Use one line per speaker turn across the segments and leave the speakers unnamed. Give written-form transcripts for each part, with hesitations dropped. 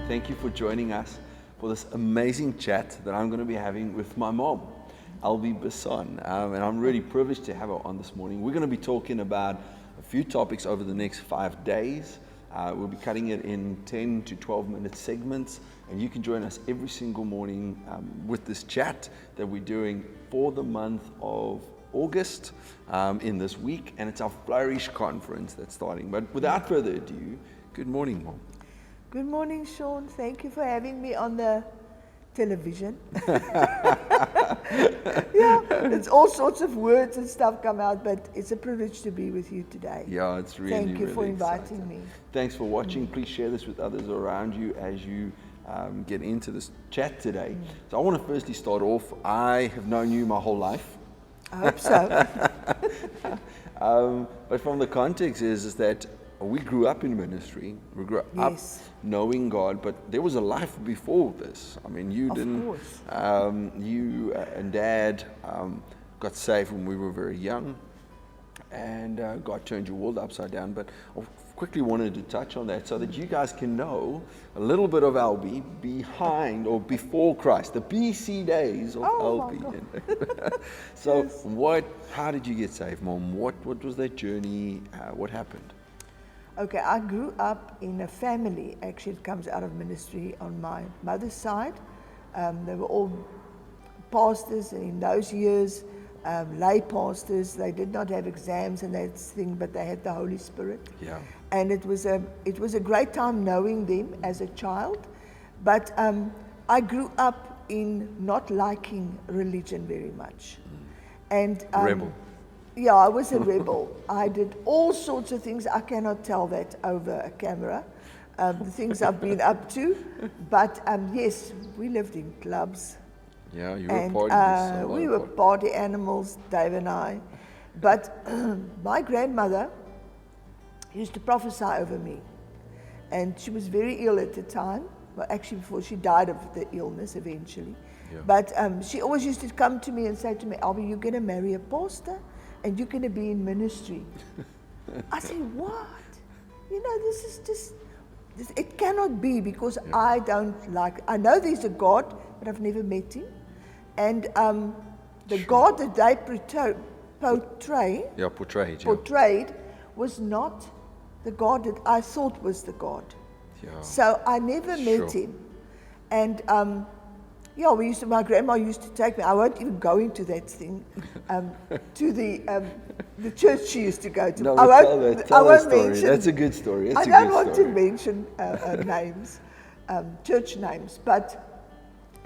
Thank you for joining us for this amazing chat that I'm going to be having with my mom, Elbi Basson. And I'm really privileged to have her on this morning. We're going to be talking about a few topics over the next 5 days. We'll be cutting it in 10 to 12 minute segments, and you can join us every single morning with this chat that we're doing for the month of August in this week, and it's our Flourish conference that's starting. But without further ado, good morning, Mom.
Good morning, Shawn. Thank you for having me on the television. Yeah, it's all sorts of words and stuff come out, but it's a privilege to be with you today.
Yeah, it's really,
Thank you
really
for inviting
exciting.
me.
Thanks for watching. Please share this with others around you as you get into this chat today. So I want to firstly start off. I have known you my whole life.
I hope so.
But from the context is that we grew up in ministry. We grew up
Yes.
knowing God, but there was a life before this. I mean, you
Of
didn't.
course.
You and Dad got saved when we were very young, and God turned your world upside down. But I quickly wanted to touch on that so that you guys can know a little bit of Elbi behind or before Christ, the BC days of
Oh, my
Elbi. So,
Yes.
how did you get saved, Mom? What was that journey? What happened?
Okay, I grew up in a family, actually it comes out of ministry on my mother's side. They were all pastors in those years, lay pastors. They did not have exams and that thing, but they had the Holy Spirit.
Yeah.
And it was a great time knowing them as a child. But I grew up in not liking religion very much. And
Rebel.
yeah, I was a rebel. I did all sorts of things. I cannot tell that over a camera, the things I've been up to. But yes, we lived in clubs.
Yeah, you were
And
partying.
we were party animals, Dave and I. But my grandmother used to prophesy over me. And she was very ill at the time. Well, actually, before she died of the illness eventually.
Yeah.
But she always used to come to me and say to me, Elbi, you're going to marry a pastor and you're going to be in ministry. I said, what? You know, this is just, it cannot be because I don't like, I know there's a God, but I've never met him. And the God that they portrayed was not the God that I thought was the God.
Yeah.
So I never met him. And yeah, my grandma used to take me, I won't even go into that thing, to the church she used to go to.
No,
I
tell that story.
mention,
That's a good story.
I don't want to mention names, church names, but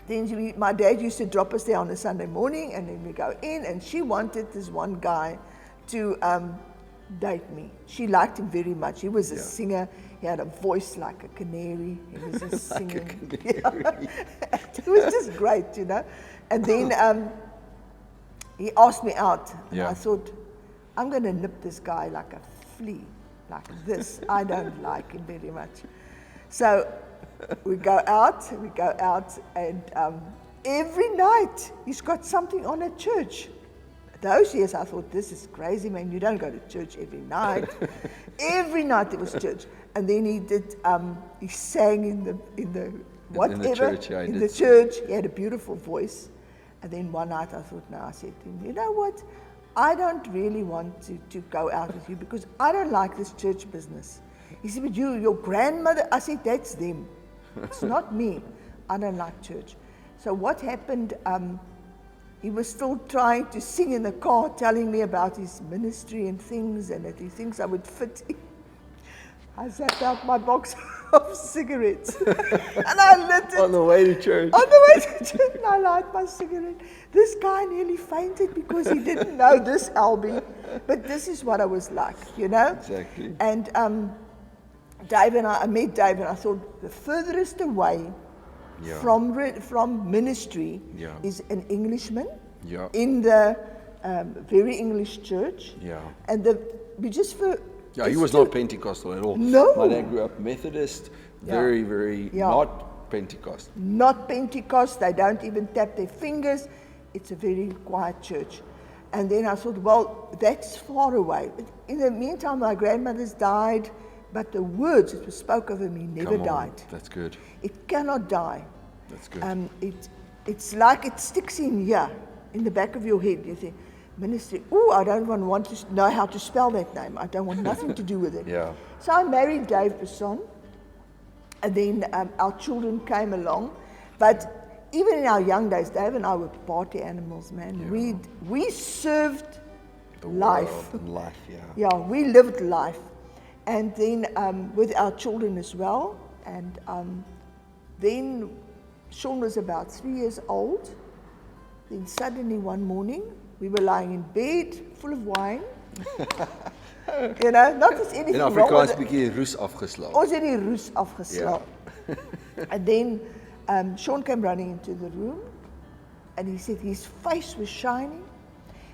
then my dad used to drop us there on a Sunday morning, and then we go in, and she wanted this one guy to date me. She liked him very much. He was a singer. He had a voice like a canary. He was just singing. It was just great, you know. And then he asked me out. And I thought, I'm going to nip this guy like a flea, like this. I don't like him very much. So we go out, and every night he's got something on at church. Those years I thought, this is crazy, man. You don't go to church every night. Every night there was church. And then he sang in the whatever, in the church. He had a beautiful voice. And then one night I thought, I said to him, you know what? I don't really want to go out with you because I don't like this church business. He said, but your grandmother, I said, that's them. It's not me. I don't like church. So what happened, he was still trying to sing in the car, telling me about his ministry and things, and that he thinks I would fit in. I zapped out my box of cigarettes, and I lit it.
On the way to church.
On the way to church, and I light my cigarette. This guy nearly fainted because he didn't know this Elbi, but this is what I was like, you know?
Exactly.
And I met Dave, and I thought, the furthest away from ministry is an Englishman in the very English church.
Yeah.
And
he was not Pentecostal at all.
No.
My dad grew up Methodist, very, very not Pentecost.
Not Pentecost. They don't even tap their fingers. It's a very quiet church. And then I thought, well, that's far away. In the meantime, my grandmother's died. but the words that were spoke over me never
Come on.
died.
That's good.
It cannot die.
That's good.
It's like it sticks in here, in the back of your head. You think, ministry, I don't want to know how to spell that name. I don't want nothing to do with it.
Yeah.
So I married Dave Basson, and then our children came along. But even in our young days, Dave and I were party animals, man.
Yeah.
We served
The
life.
world and life, yeah.
Yeah, we lived life. And then with our children as well. And then Shawn was about 3 years old. Then suddenly one morning, we were lying in bed, full of wine. Not as anything
In
wrong
Afrikaans
with it.
bietjie roes afgeslaap.
Ons het die roes afgeslaap. And then Shawn came running into the room. And he said his face was shining.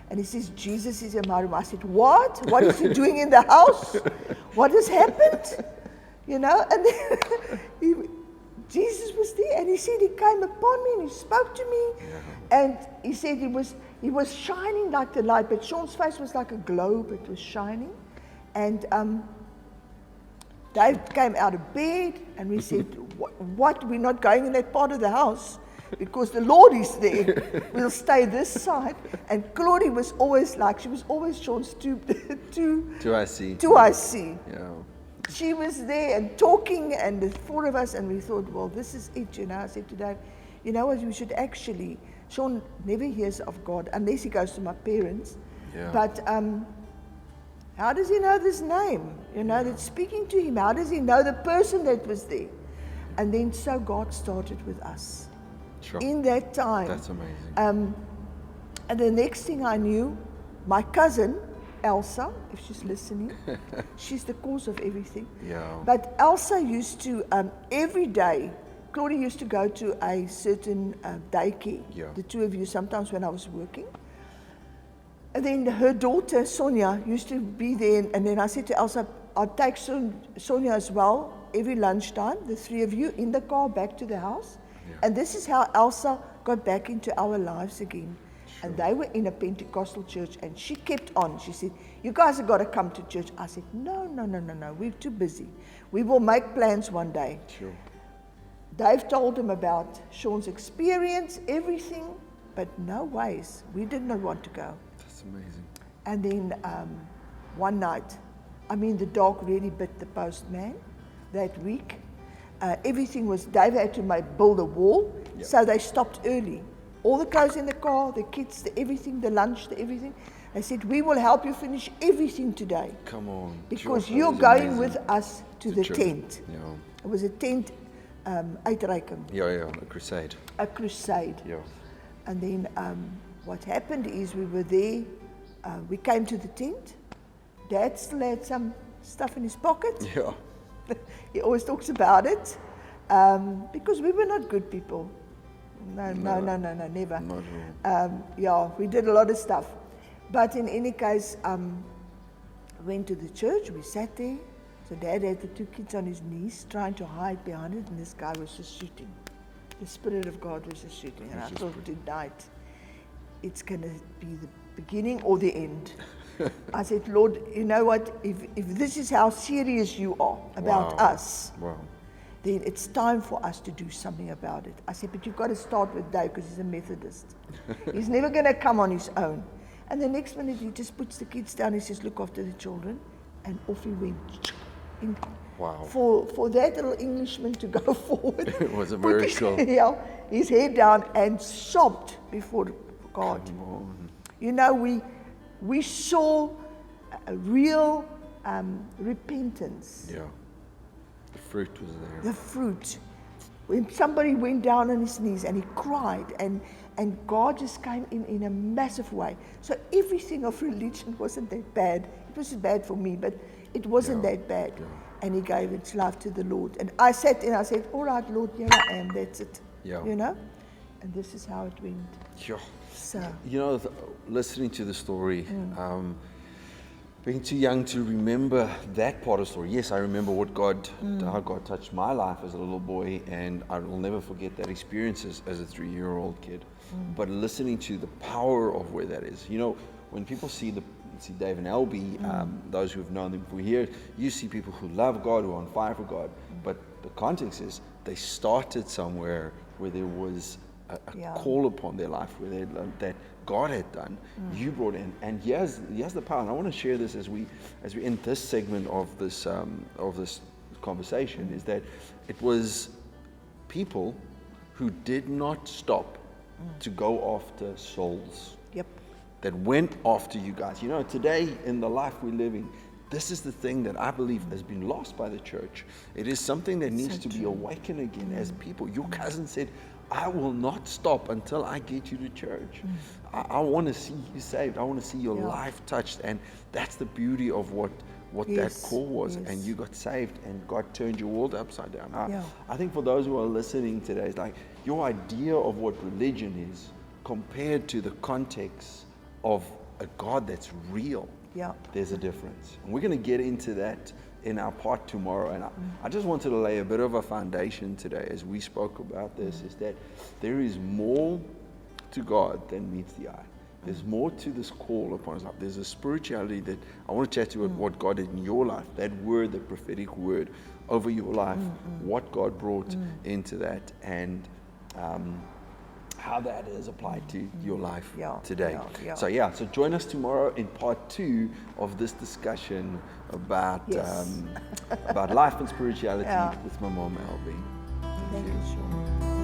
And he says, Jesus is in my room. I said, what? What is he doing in the house? What has happened? And then Jesus was there, and he said he came upon me and he spoke to me. Yeah. And he said he was shining like the light, but Shawn's face was like a globe. It was shining. And Dave came out of bed, and we said, what? We're not going in that part of the house. Because the Lord is there. We'll stay this side. And Claudie was always she was always Shawn's to
I see. Yeah.
She was there and talking, and the four of us, and we thought, well, this is it, I said to Dave, what, we should actually, Shawn never hears of God unless he goes to my parents.
Yeah.
But how does he know this name? That's speaking to him. How does he know the person that was there? And then so God started with us.
Sure.
In that time.
That's amazing.
And the next thing I knew, my cousin, Elsa, if she's listening, she's the cause of everything.
Yeah.
But Elsa used to, every day, Claudia used to go to a certain daycare, the two of you, sometimes when I was working. And then her daughter, Sonia, used to be there. And then I said to Elsa, I'll take Sonia as well, every lunchtime, the three of you, in the car back to the house. Yeah. And this is how Elsa got back into our lives again. Sure. And they were in a Pentecostal church, and she kept on. She said, you guys have got to come to church. I said, no, we're too busy. We will make plans one day.
Sure.
Dave told him about Shawn's experience, everything, but no ways. We did not want to go.
That's amazing.
And then one night, the dog really bit the postman that week. Everything was, Dave had to build a wall, so they stopped early. All the clothes in the car, the kids, everything, the lunch, everything. They said, we will help you finish everything today.
Come on.
Because you're going with us to the tent.
Yeah.
It was a tent, uitreiking.
Yeah, a crusade.
A crusade.
Yeah.
And then what happened is we were there, we came to the tent. Dad still had some stuff in his pocket.
Yeah.
He always talks about it, because we were not good people. No, never.
Not at
all. We did a lot of stuff. But in any case, went to the church, we sat there. So Dad had the two kids on his knees trying to hide behind it, and this guy was just shooting. The Spirit of God was just shooting. And I thought tonight, it's going to be the beginning or the end. I said, Lord, you know what? If this is how serious you are about us, then it's time for us to do something about it. I said, but you've got to start with Dave because he's a Methodist. He's never going to come on his own. And the next minute he just puts the kids down. He says, look after the children. And off he went. For that little Englishman to go forward.
It was a miracle.
His head down and sobbed before God. Come on. We saw a real repentance.
Yeah. The fruit was there.
The fruit. When somebody went down on his knees and he cried, and God just came in a massive way. So everything of religion wasn't that bad. It was bad for me, but it wasn't that bad. Yeah. And he gave its life to the Lord. And I sat and I said, all right, Lord, here I am, that's it.
Yeah.
And this is how it went.
Yeah.
So.
Listening to the story, being too young to remember that part of the story. Yes, I remember how God touched my life as a little boy, and I will never forget that experience as a 3-year-old kid. But listening to the power of where that is, when people see see Dave and Elbi, those who have known them for years, you see people who love God, who are on fire for God. But the context is they started somewhere where there was a call upon their life, where they learned that God had done. You brought in, and here's the power. And I want to share this as we end this segment of this conversation, is that it was people who did not stop to go after souls.
Yep.
That went after you guys. You know, today in the life we're living, this is the thing that I believe has been lost by the church. It is something that needs to be awakened again as people. Your cousin said, I will not stop until I get you to church. I want to see you saved. I want to see your life touched. And that's the beauty of what that call was. And you got saved and God turned your world upside down. I think for those who are listening today, it's like your idea of what religion is compared to the context of a God that's real. There's a difference. And we're going to get into that in our part tomorrow. And I just wanted to lay a bit of a foundation today as we spoke about this, is that there is more to God than meets the eye. There's more to this call upon his life. There's a spirituality that I want to chat to you about what God did in your life, that word, the prophetic word over your life, what God brought into that, and how that is applied to your life today. So join us tomorrow in part 2 of this discussion about about life and spirituality with my mom, Elbi.
Thank you, Shawn.